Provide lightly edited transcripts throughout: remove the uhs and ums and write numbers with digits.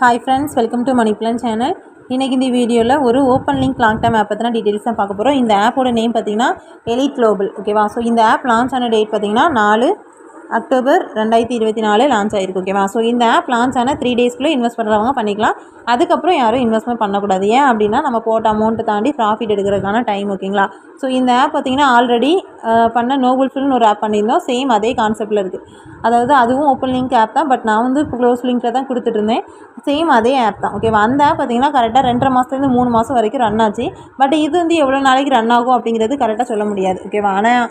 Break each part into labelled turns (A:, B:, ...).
A: Hi friends, welcome to Money Plan channel. இன்னைக்கு இந்த வீடியோல ஒரு open link long time app பத்தின டீடைல்ஸ் தான் பார்க்க போறோம். இந்த ஆப்போட நேம் பாத்தீங்கன்னா எலிட் குளோபல். ஓகேவா? சோ இந்த ஆப் லான்ச் ஆன டேட் பாத்தீங்கன்னா 4 அக்டோபர் 2024 லான்ச் ஆயிருக்கு. ஓகேவா? ஸோ இந்த ஆப் லான்ச் ஆன 3 டேஸ்க்குள்ளே இன்வெஸ்ட் பண்ணுறவங்க பண்ணிக்கலாம். அதுக்கப்புறம் யாரும் இன்வெஸ்ட்மெண்ட் பண்ணக்கூடாது. ஏன் அப்படின்னா நம்ம போட்ட அமௌண்ட்டை தாண்டி ப்ராஃபிட் எடுக்கிறதுக்கான டைம். ஓகேங்களா? ஸோ இந்த ஆப் பார்த்தீங்கன்னா ஆல்ரெடி பண்ண நோபல் ஃபில்னு ஒரு ஆப் பண்ணியிருந்தோம். சேம் அதே கான்செப்டில் இருக்குது. அதாவது அதுவும் ஓப்பன் லிங்க் ஆப் தான். பட் நான் வந்து க்ளோஸ் லிங்க்கில் தான் கொடுத்துட்டு இருந்தேன். சேம் அதே ஆப் தான். ஓகேவா? அந்த ஆப் பார்த்தீங்கன்னா கரெக்டாக 2.5 மாதத்துலேருந்து 3 மாதம் வரைக்கும் ரன் ஆச்சு. பட் இது வந்து எவ்வளோ நாளைக்கு ரன் ஆகும் அப்படிங்கிறது கரெக்டாக சொல்ல முடியாது. ஓகேவா? ஆனால்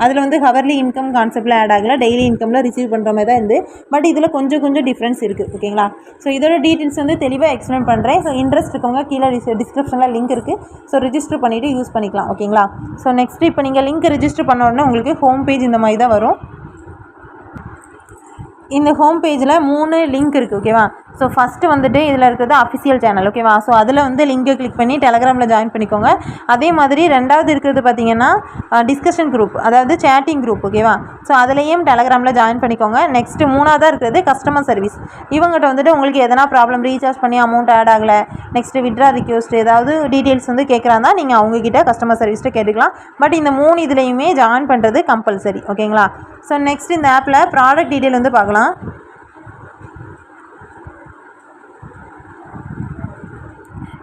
A: அதில் வந்து ஹவர்லி இன்கம் கான்செப்டில் ஆட் ஆகலை. டெய்லி இன்கமில் ரிசீவ் பண்ணுற மாதிரி தான் இருந்து. பட் இதில் கொஞ்சம் டிஃப்ரென்ஸ் இருக்குது. ஓகேங்களா? ஸோ இதோட டீட்டெயில்ஸ் வந்து தெளிவாக எக்ஸ்பிளைன் பண்ணுறேன். ஸோ இன்ட்ரெஸ்ட் இருக்கவங்க கீழே டிஸ்கிரிப்ஷனில் லிங்க் இருக்குது. ஸோ ரிஜிஸ்டர் பண்ணிவிட்டு யூஸ் பண்ணிக்கலாம். ஓகேங்களா? ஸோ நெக்ஸ்ட்டு இப்போ நீங்கள் லிங்க் ரிஜிஸ்டர் பண்ண உடனே உங்களுக்கு ஹோம் பேஜ் இந்த மாதிரி தான் வரும். இந்த ஹோம் பேஜில் 3 லிங்க் இருக்குது. ஓகேவா? ஸோ ஃபஸ்ட்டு வந்துட்டு இதில் இருக்கிறது அஃபிஷியல் சேனல். ஓகேவா? ஸோ அதில் வந்து லிங்கை கிளிக் பண்ணி டெலகிராமில் ஜாயின் பண்ணிக்கோங்க. அதே மாதிரி ரெண்டாவது இருக்கிறது பார்த்தீங்கன்னா டிஸ்கஷன் குரூப், அதாவது சேட்டிங் குரூப். ஓகேவா? ஸோ அதுலேயும் டெலகிராமில் ஜாயின் பண்ணிக்கோங்க. நெக்ஸ்ட்டு மூணாவதாக இருக்கிறது கஸ்டமர் சர்வீஸ். இவங்ககிட்ட வந்துட்டு உங்களுக்கு எதனா ப்ராப்ளம், ரீசார்ஜ் பண்ணி அமௌண்ட் ஆட் ஆகலை, நெக்ஸ்ட்டு விட்ரா ரிக்வெஸ்ட், ஏதாவது டீட்டெயில்ஸ் வந்து கேட்குறாந்தா நீங்கள் அவங்கக்கிட்ட கஸ்டமர் சர்வீஸ்ட்டு கேட்டுக்கலாம். பட் இந்த 3 இதுலேயுமே ஜாயின் பண்ணுறது கம்பல்சரி. ஓகேங்களா? ஸோ நெக்ஸ்ட் இந்த ஆப்பில் ப்ராடக்ட் டீட்டெயில் வந்து பார்க்கலாம்.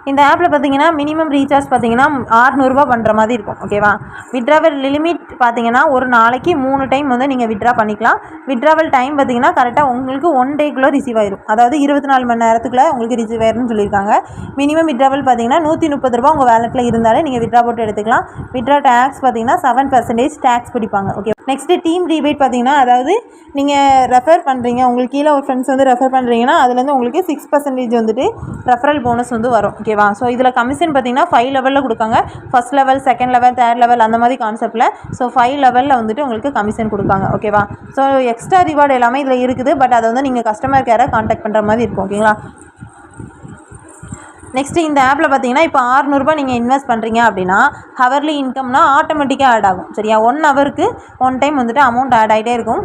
A: இந்த ஆப்பில் பார்த்தீங்கன்னா மினிமம் ரீசார்ஜ் பார்த்தீங்கன்னா 600 ரூபா பண்ணுற மாதிரி இருக்கும். ஓகேவா? விட்ராவல் லிமிட் பார்த்தீங்கன்னா ஒரு நாளைக்கு 3 டைம் வந்து நீங்கள் விட்ரா பண்ணிக்கலாம். விட்ராவல் டைம் பார்த்தீங்கன்னா கரெக்டாக உங்களுக்கு 1 டேக்குள்ளே ரிசீவ் ஆயிடும். அதாவது 24 மணி நேரத்துக்குள்ளே உங்களுக்கு ரிசீவ் ஆயிரும்னு சொல்லியிருக்காங்க. மினிமம் விட்ராவல் பார்த்தீங்கன்னா 130 ரூபா உங்கள் வேலெட்டில் இருந்தாலே நீங்கள் விட்ரா போட்டு எடுத்துக்கலாம். விட்ரா டேக்ஸ் பார்த்தீங்கன்னா 7% டேக்ஸ் பிடிப்பாங்க. ஓகே. நெக்ஸ்ட்டு டீம் ரீபேட் பார்த்தீங்கன்னா, அதாவது நீங்கள் ரெஃபர் பண்ணுறீங்க, உங்களுக்கு கீழே ஒரு ஃப்ரெண்ட்ஸ் வந்து ரெஃபர் பண்ணுறீங்கன்னா அதுலேருந்து உங்களுக்கு 6% வந்துட்டு ரெஃபரல் போனஸ் வந்து வரும். ஓகேவா? ஸோ இதில் கமிஷன் பார்த்தீங்கன்னா 5 லெவலில் கொடுக்காங்க. First level, second level, third level அந்த மாதிரி கான்செப்டில். ஸோ 5 லெவலில் வந்துட்டு உங்களுக்கு கமிஷன் கொடுக்காங்க. ஓகேவா? ஸோ எக்ஸ்ட்ரா ரிவார்டு எல்லாமே இதில் இருக்குது. பட் அதை வந்து நீங்கள் கஸ்டமர் கேரை கான்டாக்ட் பண்ணுற மாதிரி இருக்கும். ஓகேங்களா? நெக்ஸ்ட்டு இந்த ஆப்பில் பார்த்தீங்கன்னா இப்போ 600 ரூபா நீங்கள் இன்வெஸ்ட் பண்ணுறீங்க அப்படின்னா ஹவர்லி இன்கம்னா ஆட்டோமேட்டிக்காக ஆட் ஆகும். சரியா? 1 ஹவருக்கு 1 டைம் வந்துட்டு அமௌண்ட் ஆட் ஆகிட்டே இருக்கும்.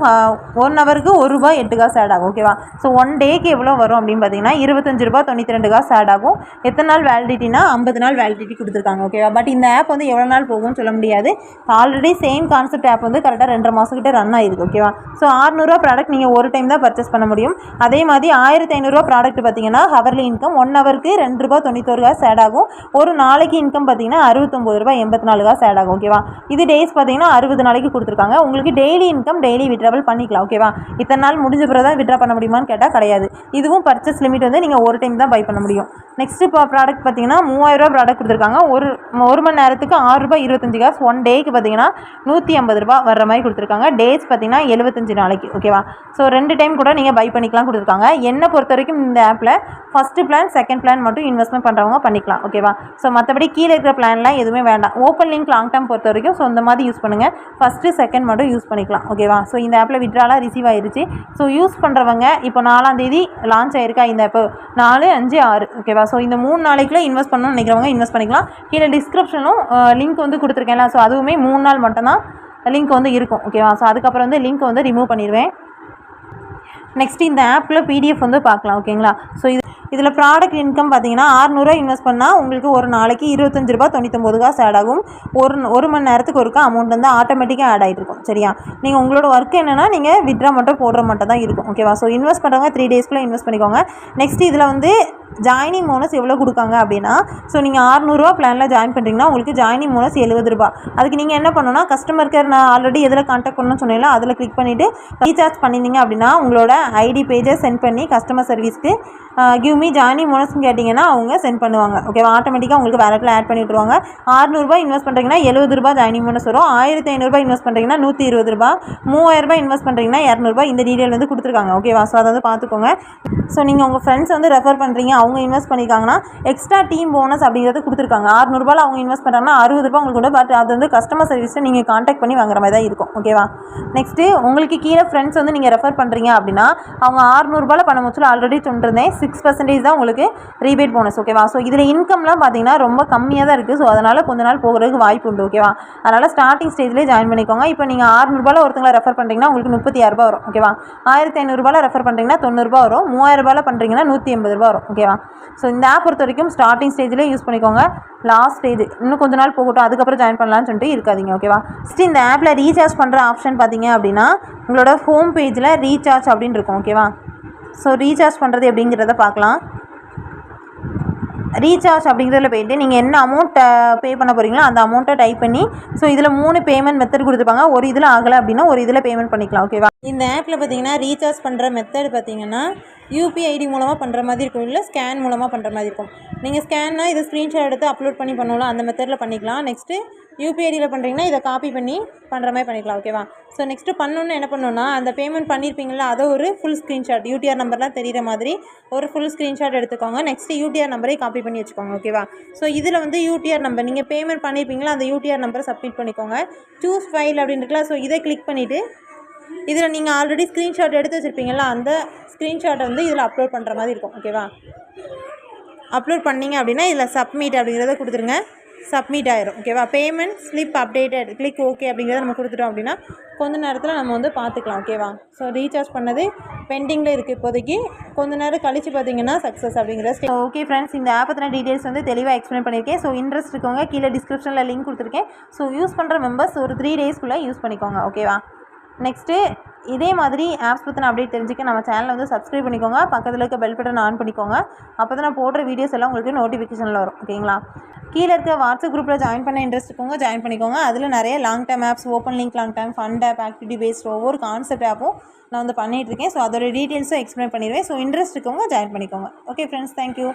A: 1 ஹவருக்கு 1 ரூபா 8 காசு ஆட் ஆகும். ஓகேவா? ஸோ 1 டேக்கு எவ்வளோ வரும் அப்படின்னு பார்த்தீங்கன்னா 25 ரூபா 92 காசு ஆட் ஆகும். எத்தனை நாள் வேலிடிட்டினா 50 நாள் வேலிடிட்டி கொடுத்துருக்காங்க. ஓகேவா? பட் இந்த ஆப் வந்து எவ்வளோ நாள் போகும்னு சொல்ல முடியாது. ஆல்ரெடி சேம் கான்செப்ட் ஆப் வந்து கரெக்டாக 2.5 மாதம் கிட்ட ரன் ஆகிருக்கு. ஓகேவா? ஸோ 600 ரூபா ப்ராடக்ட் நீங்கள் ஒரு டைம் தான் பர்ச்சேஸ் பண்ண முடியும். அதே மாதிரி 1500 ரூபா ப்ராடக்ட் பார்த்தீங்கன்னா ஹவர்லி இன்கம் 1 ஹவருக்கு 2 ரூபா 91 காசு ஆட் ஆகும். ஒரு நாளைக்கு இன்கம் பார்த்தீங்கன்னா 69 ரூபா 84 காசு ஆட் ஆகும். ஓகேவா? இது டேஸ் பார்த்தீங்கன்னா 60 நாளைக்கு கொடுத்துருக்காங்க. உங்களுக்கு டெய்லி இன்கம் டெய்லி விட்ராவல் பண்ணிக்கலாம். ஓகேவா? இத்தனை நாள் முடிஞ்ச பிறகு தான் விட்ரா பண்ண முடியுமான்னு கேட்டால் கிடையாது. இதுவும் பர்ச்சேஸ் லிமிட் வந்து நீங்கள் ஒரு டைம் தான் பை பண்ண முடியும். நெக்ஸ்ட் இப்போ ப்ராடக்ட் பார்த்தீங்கன்னா 3000 ரூபா ப்ராடக்ட் கொடுத்துருக்காங்க. ஒரு மணி நேரத்துக்கு 6 ரூபா 25 காசு. 1 டேக்கு பார்த்தீங்கன்னா 150 ரூபா வர்ற மாதிரி கொடுத்துருக்காங்க. டேஸ் பார்த்தீங்கன்னா 75 நாளைக்கு. ஓகேவா? ஸோ 2 டைம் கூட நீங்கள் பை பண்ணிக்கலாம் கொடுத்துருக்காங்க. என்னை பொறுத்த வரைக்கும் இந்த ஆப்பில் ஃபஸ்ட்டு பிளான், செகண்ட் பிளான் மட்டும் இன்வெஸ்ட்மெண்ட் பண்ணுறவங்க பண்ணிக்கலாம். ஓகேவா? ஸோ மற்றபடி கீழே இருக்கிற பிளான்லாம் எதுவுமே வேண்டாம். ஓப்பன் லிங்க் லாங் டைம் பொறுத்த வரைக்கும் ஸோ இந்த மாதிரி யூஸ் பண்ணுங்கள். ஃபஸ்ட்டு செகண்ட் மட்டும் யூஸ் பண்ணிக்கலாம். ஓகேவா? ஸோ இந்த ஆப்பில் விட்ராலாம் ரிசீவ் ஆயிருச்சு. ஸோ யூஸ் பண்ணுறவங்க இப்போ 4ஆம் தேதி லான்ச் ஆயிருக்கா இந்த ஆப், 4, 5, 6. ஓகேவா? ஸோ இந்த 3 நாளைக்குள்ளே இன்வெஸ்ட் பண்ணணும்னு நினைக்கிறவங்க இன்வெஸ்ட் பண்ணிக்கலாம். கீழே டிஸ்கிரிப்ஷனும் லிங்க் வந்து கொடுத்துருக்கேன்ல. ஸோ அதுவுமே 3 நாள் மட்டும்தான் லிங்க் வந்து இருக்கும். ஓகேவா? ஸோ அதுக்கப்புறம் வந்து லிங்க் வந்து ரிமூவ் பண்ணிடுவேன். நெக்ஸ்ட் இந்த ஆப்பில் பிடிஎஃப் வந்து பார்க்கலாம். ஓகேங்களா? ஸோ இதில் ப்ராடக்ட் இன்கம் பார்த்தீங்கன்னா 600 ரூபா இன்வெஸ்ட் பண்ணால் உங்களுக்கு ஒரு நாளைக்கு 25 ரூபா 99 காசு ஆட் ஆகும். ஒரு மணி நேரத்துக்கு ஒருக்கா அமௌண்ட் வந்து ஆட்டோமேட்டிக்காக ஆட் ஆகிட்டு இருக்கும். சரியா? நீங்கள் உங்களோட ஒர்க் என்னென்னா நீங்கள் விட்ரா மட்டும் போடுற மட்டும் தான் இருக்கும். ஓகேவா? ஸோ இன்வெஸ்ட் பண்ணுறவங்க 3 டேஸ்க்குள்ளே இன்வெஸ்ட் பண்ணிக்கோங்க. நெக்ஸ்ட் இதில் வந்து ஜாயினிங் போனஸ் எவ்வளோ கொடுக்காங்க அப்படின்னா, ஸோ நீங்கள் 600 ரூபா பிளானில் ஜாயின் பண்ணுறீங்கன்னா உங்களுக்கு ஜாயினிங் போனஸ் 70 ரூபா. அதுக்கு நீங்கள் என்ன பண்ணணும்னா கஸ்டமர் கேர் நான் ஆல்ரெடி எதில் கான்டாக்ட் பண்ணணும்னு சொன்னீங்களா அதில் கிளிக் பண்ணிவிட்டு ரீசார்ஜ் பண்ணியிருந்தீங்க அப்படின்னா உங்களோட ஐடி பேஜை சென்ட் பண்ணி கஸ்டமர் சர்வீஸ்க்கு கிவ் மீ ஜாயினிங் போனஸ்ன்னு கேட்டிங்கன்னா அவங்க சென்ட் பண்ணுவாங்க. ஓகேவா? ஆட்டோமேட்டிக்காக உங்களுக்கு வேலெட்டில் ஆட் பண்ணி விட்ருவாங்க. 600 ரூபா இன்வெஸ்ட் பண்ணுறீங்கன்னா 70 ரூபா ஜாயினிங் போனஸ் வரும். 1500 ரூபா இன்வெஸ்ட் பண்ணுறீங்கன்னா 120 ரூபா. 3000 ரூபா இன்வெஸ்ட் பண்ணுறீங்கன்னா 200 ரூபா. இந்த டீட்டெயில் வந்து கொடுத்துருக்காங்க. ஓகேவா? ஸோ அதை வந்து பார்த்துக்கோங்க. ஸோ நீங்கள் உங்கள் ஃப்ரெண்ட்ஸ் வந்து ரெஃபர் பண்ணுறீங்க அவங்க இன்வெஸ்ட் பண்ணியிருக்காங்கன்னா எக்ஸ்ட்ரா டீம் போனஸ் அப்படிங்கிறது கொடுத்துருக்காங்க. 600 ரூபாயில் அவங்க இன்வெஸ்ட் பண்ணுறாங்கன்னா 60 ரூபா உங்களுக்கு உண்டு. பட் அது வந்து கஸ்டமர் சர்வீஸை நீங்கள் காண்டாக்ட் பண்ணி வாங்குற மாதிரி தான் இருக்கும். ஓகேவா? நெக்ஸ்ட்டு உங்களுக்கு கீழே ஃப்ரெண்ட்ஸ் வந்து நீங்கள் ரெஃபர் பண்ணுறீங்க அப்படின்னா அவங்க 600 ரூபாயில் பண்ண முச்சில் ஆல்ரெடி சொல்லிருந்தேன் 6% தான் உங்களுக்கு ரீபேட் போனஸ். ஓகேவா? ஸோ இதில் இன்கம்லாம் பார்த்தீங்கன்னா ரொம்ப கம்மியாக தான் இருக்குது. ஸோ அதனால் கொஞ்ச நாள் போகிறதுக்கு வாய்ப்பு உண்டு. ஓகேவா? அதனால் ஸ்டார்டிங் ஸ்டேஜ்லேயே ஜாயின் பண்ணிக்கோங்க. இப்போ நீங்கள் 600 ரூபாயில் ஒருத்தங்களை ரெஃபர் பண்ணுறீங்கன்னா உங்களுக்கு 36 ரூபா வரும். ஓகேவா? 1500 ரூபாயில் ரெஃபர் பண்ணுறீங்கன்னா 90 ரூபா வரும். 3000 ரூபாயில் பண்ணுறீங்கன்னா 180 ரூபா வரும். ஓகேவா? ஸோ இந்த ஆப் பொறுத்த வரைக்கும் ஸ்டார்டிங் ஸ்டேஜ்லேயே யூஸ் பண்ணிக்கோங்க. லாஸ்ட் ஸ்டேஜ் இன்னும் கொஞ்ச நாள் போகட்டும் அதுக்கப்புறம் ஜாயின் பண்ணலான்னு சொல்லிட்டு இருக்காதிங்க. ஓகேவா? ஃபஸ்ட்டு இந்த ஆப்பில் ரீசார்ஜ் பண்ணுற ஆப்ஷன் பார்த்தீங்க அப்படின்னா உங்களோட ஹோம் பேஜில் ரீசார்ஜ் அப்படின்னு இருக்கும். ஓகேவா? ஸோ ரீசார்ஜ் பண்ணுறது எப்படிங்கிறத பார்க்கலாம். ரீசார்ஜ் அப்படிங்கிறதுல போய்ட்டு நீங்கள் என்ன அமௌண்ட்டை பே பண்ண போகிறீங்களோ அந்த அமௌண்ட்டை டைப் பண்ணி ஸோ இதில் 3 பேமெண்ட் மெத்தட் கொடுத்துருப்பாங்க. ஒரு இதில் ஆகலை அப்படின்னா ஒரு இதில் பேமெண்ட் பண்ணிக்கலாம். ஓகேவா? இந்த ஆப்பில் பார்த்தீங்கன்னா ரீசார்ஜ் பண்ணுற மெத்தட் பார்த்தீங்கன்னா யூபிஐ ஐடி மூலமாக பண்ணுற மாதிரி இருக்கும், இல்லை ஸ்கேன் மூலமாக பண்ணுற மாதிரி இருக்கும். நீங்கள் ஸ்கேன்னா இதை ஸ்க்ரீன்ஷாட் எடுத்து அப்லோட் பண்ணி பண்ணலாம், அந்த மெத்தடில் பண்ணிக்கலாம். நெக்ஸ்ட்டு யூபிஐ ஐடியில் பண்ணுறீங்கன்னா இதை காப்பி பண்ணி பண்ணுற மாதிரி பண்ணிக்கலாம். ஓகேவா? ஸோ நெக்ஸ்ட்டு பண்ணணுன்னு என்ன பண்ணணுன்னா அந்த பேமெண்ட் பண்ணியிருப்பீங்களா அதை ஒரு ஃபுல் ஸ்க்ரீன்ஷாட் யூடிஆர் நம்பர்லாம் தெரிகிற மாதிரி ஒரு ஃபுல் ஸ்க்ரீன்ஷாட் எடுத்துக்கோங்க. நெக்ஸ்ட்டு யூடிஆர் நம்பரை காப்பி பண்ணி வச்சுக்கோங்க. ஓகேவா? ஸோ இதில் வந்து யூடிஆர் நம்பர் நீங்கள் பேமெண்ட் பண்ணியிருப்பீங்களா அந்த யூடிஆர் நம்பரை சப்மிட் பண்ணிக்கோங்க. சூஸ் ஃபைல் அப்படின்னு இருக்குல்ல, ஸோ இதை கிளிக் பண்ணிவிட்டு இதில் நீங்கள் ஆல்ரெடி ஸ்க்ரீன்ஷாட் எடுத்து வச்சுருப்பீங்களா அந்த ஸ்க்ரீன்ஷாட்டை வந்து இதில் அப்லோட் பண்ணுற மாதிரி இருக்கும். ஓகேவா? அப்லோட் பண்ணிங்க அப்படின்னா இதில் சப்மிட் அப்படிங்கிறத கொடுத்துருங்க. சப்மிட் ஆயிரும். ஓகேவா? Payment slip updated click okay அப்படிங்கிறத நம்ம கொடுத்துட்டோம் அப்படின்னா கொஞ்ச நேரத்தில் நம்ம வந்து பார்த்துக்கலாம். ஓகேவா? ஸோ ரீசார்ஜ் பண்ணது பெண்டிங்கில் இருக்குது இப்போதைக்கு. கொஞ்ச நேரம் கழித்து பார்த்தீங்கன்னா சக்ஸஸ் அப்படிங்கிற ஓகே ஃப்ரெண்ட்ஸ், இந்த ஆப் பற்றின டீட்டெயில்ஸ் வந்து தெளிவாக எக்ஸ்பிளைன் பண்ணியிருக்கேன். ஸோ இன்ட்ரெஸ்ட் இருக்கவங்க கீழே டிஸ்கிரிப்ஷனில் லிங்க் கொடுத்துருக்கேன். ஸோ யூஸ் பண்ணுற மெம்பர்ஸ் ஒரு 3 டேஸ்க்குள்ளே யூஸ் பண்ணிக்கோங்க. ஓகேவா? நெக்ஸ்ட்டு இதே மாதிரி ஆப்ஸ் பற்றின அப்டேட் தெரிஞ்சுக்க நம்ம சேனலை வந்து சப்ஸ்கிரைப் பண்ணிக்கோங்க. பக்கத்தில் இருக்க பெல் பட்டன் ஆன் பண்ணிக்கோங்க. அப்போ தான் நான் போடுற வீடியோஸ் எல்லாம் உங்களுக்கு நோட்டிஃபிகேஷனில் வரும். ஓகேங்களா? கீழே இருக்க வாட்ஸ்அப் குரூப்பில் ஜாயின் பண்ண இன்ட்ரெஸ்ட் இருக்கவங்க ஜாயின் பண்ணிக்கோங்க. அதில் நிறைய long term apps, open link long term, fund app, activity based ஒவ்வொரு கான்செப்ட் ஆப்பும் நான் வந்து பண்ணிகிட்ருக்கேன். ஸோ அதோட டீட்டெயில்ஸும் எக்ஸ்பிளைன் பண்ணிடுவேன். ஸோ இன்ட்ரெஸ்ட் இருக்கவங்க ஜாயின் பண்ணிக்கோங்க. Okay friends, thank you.